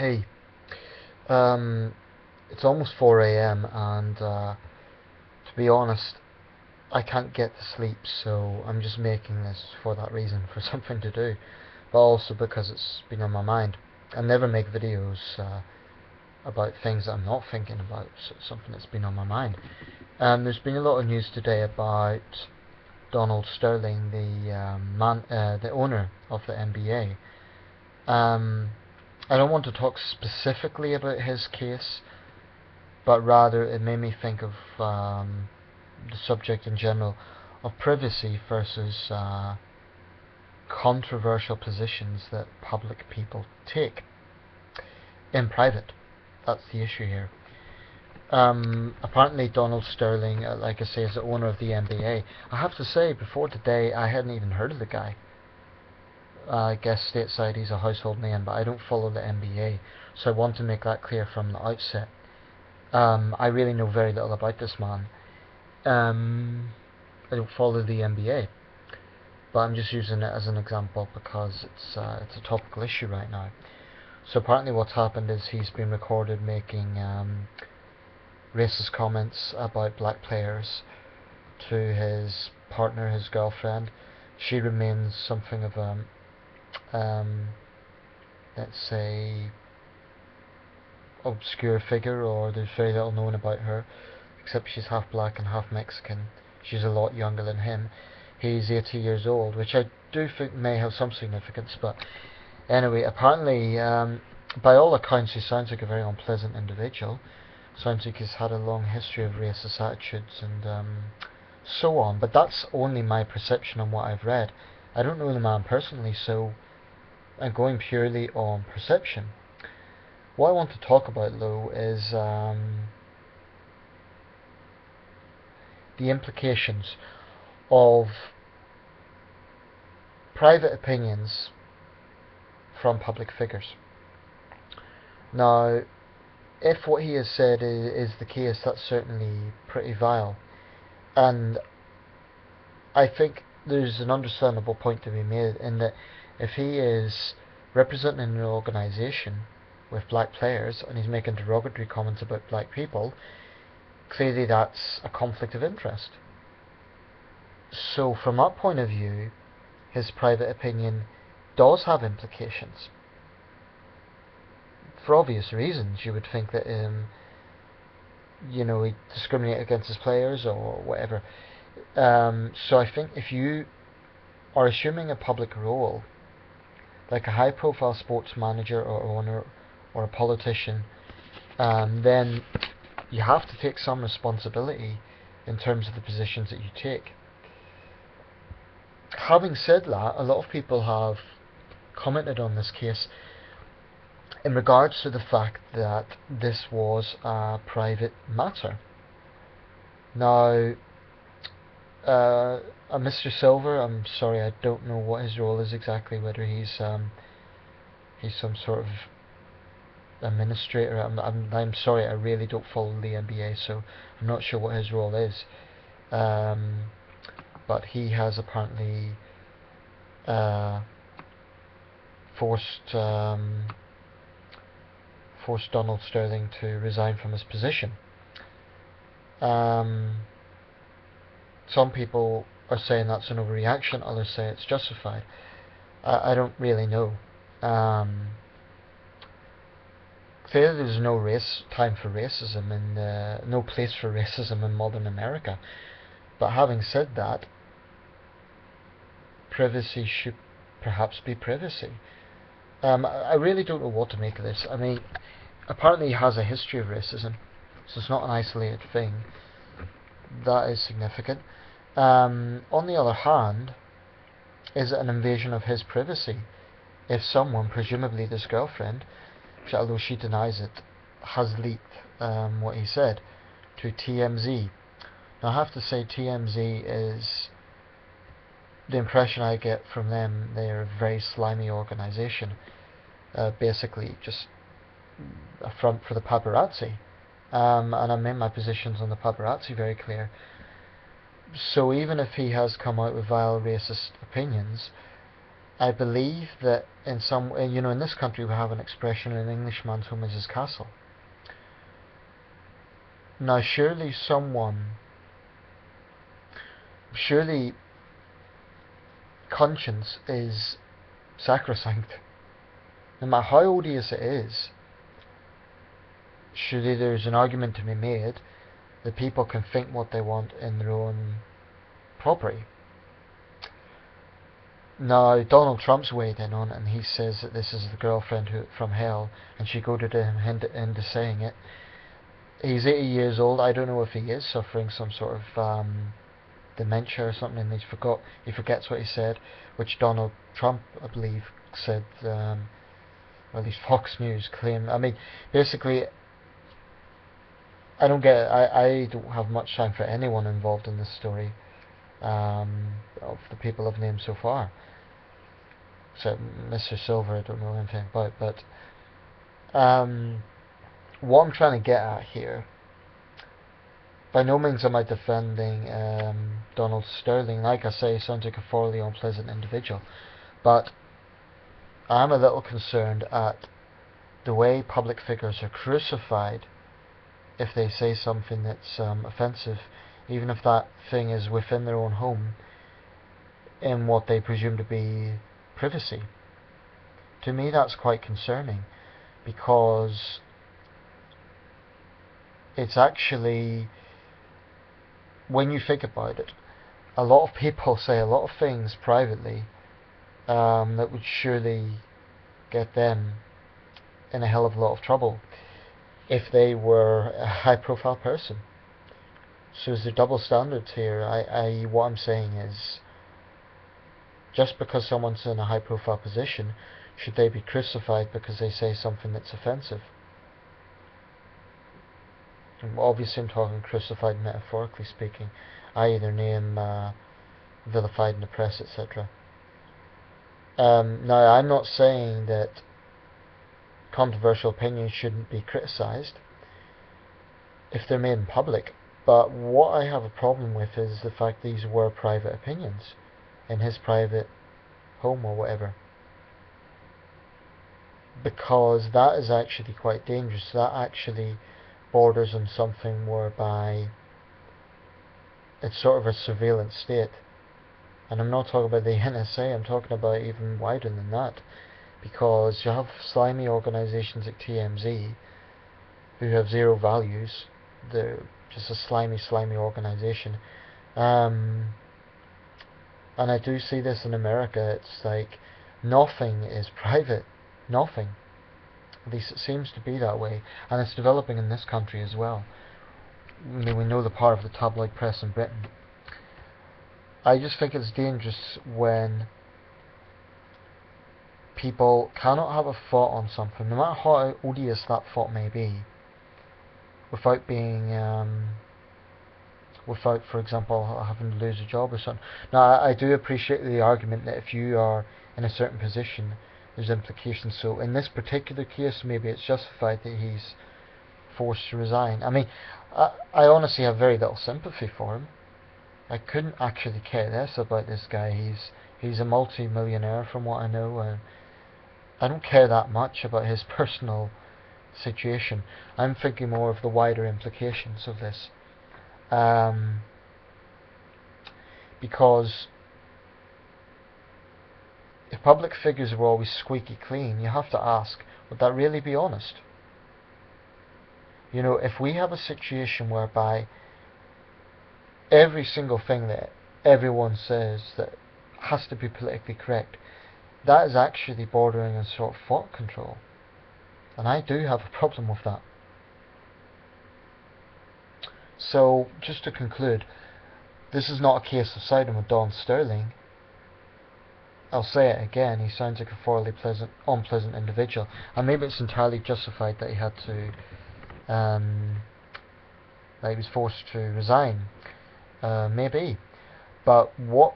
Hey, um, it's almost 4 a.m. and to be honest, I can't get to sleep, so I'm just making this for that reason, for something to do, but also because it's been on my mind. I never make videos about things that I'm not thinking about, so it's something that's been on my mind. There's been a lot of news today about Donald Sterling, the owner of the NBA. Um, I don't want to talk specifically about his case, but rather it made me think of the subject in general of privacy versus controversial positions that public people take in private. That's the issue here. Apparently, Donald Sterling, like I say, is the owner of the NBA. I have to say, before today, I hadn't even heard of the guy. I guess stateside he's a household name, but I don't follow the NBA, so I want to make that clear from the outset. I really know very little about this man. I don't follow the NBA, but I'm just using it as an example because it's a topical issue right now. So apparently, what's happened is he's been recorded making racist comments about black players to his partner, his girlfriend. She remains something of a um, let's say obscure figure, or there's very little known about her, except she's half black and half Mexican. She's a lot younger than him. He's 80 years old, which I do think may have some significance, but anyway, apparently, by all accounts, he sounds like a very unpleasant individual. Sounds like he's had a long history of racist attitudes and so on, but that's only my perception on what I've read. I don't know the man personally, so I'm going purely on perception. What I want to talk about, though, is the implications of private opinions from public figures. Now, if what he has said is the case, that's certainly pretty vile. And I think there's an understandable point to be made in that if he is representing an organisation with black players and he's making derogatory comments about black people, clearly that's a conflict of interest. So from that point of view, his private opinion does have implications. For obvious reasons, you would think that he discriminate against his players or whatever. So I think if you are assuming a public role, like a high-profile sports manager or owner or a politician, then you have to take some responsibility in terms of the positions that you take. Having said that, a lot of people have commented on this case in regards to the fact that this was a private matter. Now, Mr. Silver, I'm sorry, I don't know what his role is exactly, whether he's some sort of administrator. I'm sorry, I really don't follow the NBA, so I'm not sure what his role is. But he has apparently forced Donald Sterling to resign from his position. Some people are saying that's an overreaction, others say it's justified. I don't really know. Clearly there's no time for racism and no place for racism in modern America. But having said that, privacy should perhaps be privacy. I really don't know what to make of this. I mean, apparently he has a history of racism, so it's not an isolated thing. That is significant. On the other hand, is it an invasion of his privacy if someone, presumably this girlfriend, which, although she denies it, has leaked what he said to TMZ? Now I have to say TMZ is, the impression I get from them, they're a very slimy organisation, basically just a front for the paparazzi, and I made my positions on the paparazzi very clear. So even if he has come out with vile racist opinions, I believe that in some, in this country we have an expression: "An Englishman's home is his castle." Now, surely conscience is sacrosanct. No matter how odious it is, surely there's an argument to be made that people can think what they want in their own property. Now, Donald Trump's weighed in on it, and he says that this is the girlfriend from hell, and she goaded him into saying it. He's 80 years old. I don't know if he is suffering some sort of dementia or something, and he forgets what he said, which Donald Trump, I believe, said, or at least Fox News claimed. I mean, basically, I don't get it. I don't have much time for anyone involved in this story, of the people I've named so far. So Mr. Silver, I don't know anything about, but what I'm trying to get at here, by no means am I defending Donald Sterling. Like I say, he sounds like a thoroughly unpleasant individual, but I'm a little concerned at the way public figures are crucified if they say something that's offensive, even if that thing is within their own home, in what they presume to be privacy. To me, that's quite concerning, because it's actually, when you think about it, a lot of people say a lot of things privately that would surely get them in a hell of a lot of trouble if they were a high profile person. So is there double standards here? What I'm saying is, just because someone's in a high profile position, should they be crucified because they say something that's offensive? And obviously I'm talking crucified metaphorically speaking, i.e. their name vilified in the press, etc. Now, I'm not saying that controversial opinions shouldn't be criticised if they're made in public, but what I have a problem with is the fact these were private opinions in his private home or whatever, because that is actually quite dangerous. That actually borders on something whereby it's sort of a surveillance state, and I'm not talking about the NSA, I'm talking about even wider than that, because you have slimy organisations like TMZ who have zero values. They're just a slimy organisation, and I do see this in America. It's like nothing is private, nothing. At least it seems to be that way, and it's developing in this country as well. I mean, we know the power of the tabloid press in Britain. I just think it's dangerous when people cannot have a thought on something, no matter how odious that thought may be, without being, without, for example, having to lose a job or something. Now, I do appreciate the argument that if you are in a certain position, there's implications. So in this particular case, maybe it's justified that he's forced to resign. I mean, I honestly have very little sympathy for him. I couldn't actually care less about this guy. He's a multi-millionaire from what I know, and I don't care that much about his personal situation. I'm thinking more of the wider implications of this, because if public figures were always squeaky clean, you have to ask, would that really be honest? You know, if we have a situation whereby every single thing that everyone says that has to be politically correct, that is actually bordering on sort of thought control, and I do have a problem with that. So, just to conclude, this is not a case of siding with Don Sterling. I'll say it again, he sounds like a thoroughly unpleasant individual, and maybe it's entirely justified that he had to, that he was forced to resign. Maybe. But what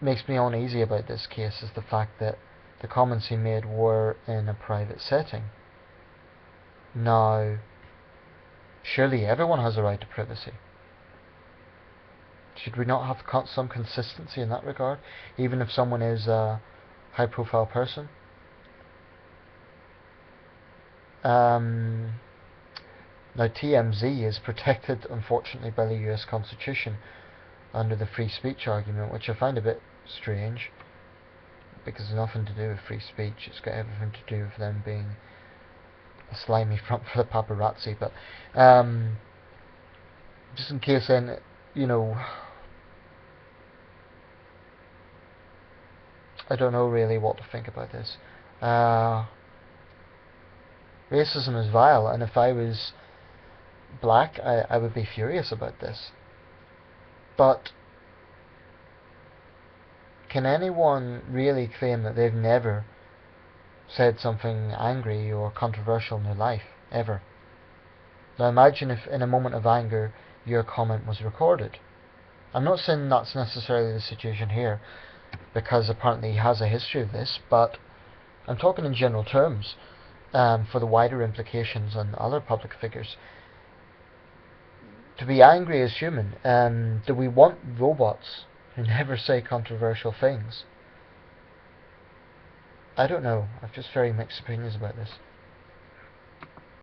makes me uneasy about this case is the fact that the comments he made were in a private setting. Now, surely everyone has a right to privacy. Should we not have some consistency in that regard? Even if someone is a high-profile person. Now TMZ is protected, unfortunately, by the US Constitution under the free speech argument, which I find a bit strange, because it's nothing to do with free speech. It's got everything to do with them being a slimy front for the paparazzi. But just in case, then, you know, I don't know really what to think about this. Racism is vile, and if I was black, I would be furious about this. But can anyone really claim that they've never said something angry or controversial in their life, ever? Now imagine if in a moment of anger your comment was recorded. I'm not saying that's necessarily the situation here, because apparently he has a history of this, but I'm talking in general terms, for the wider implications on other public figures. To be angry is human. Do we want robots who never say controversial things? I don't know. I've just very mixed opinions about this.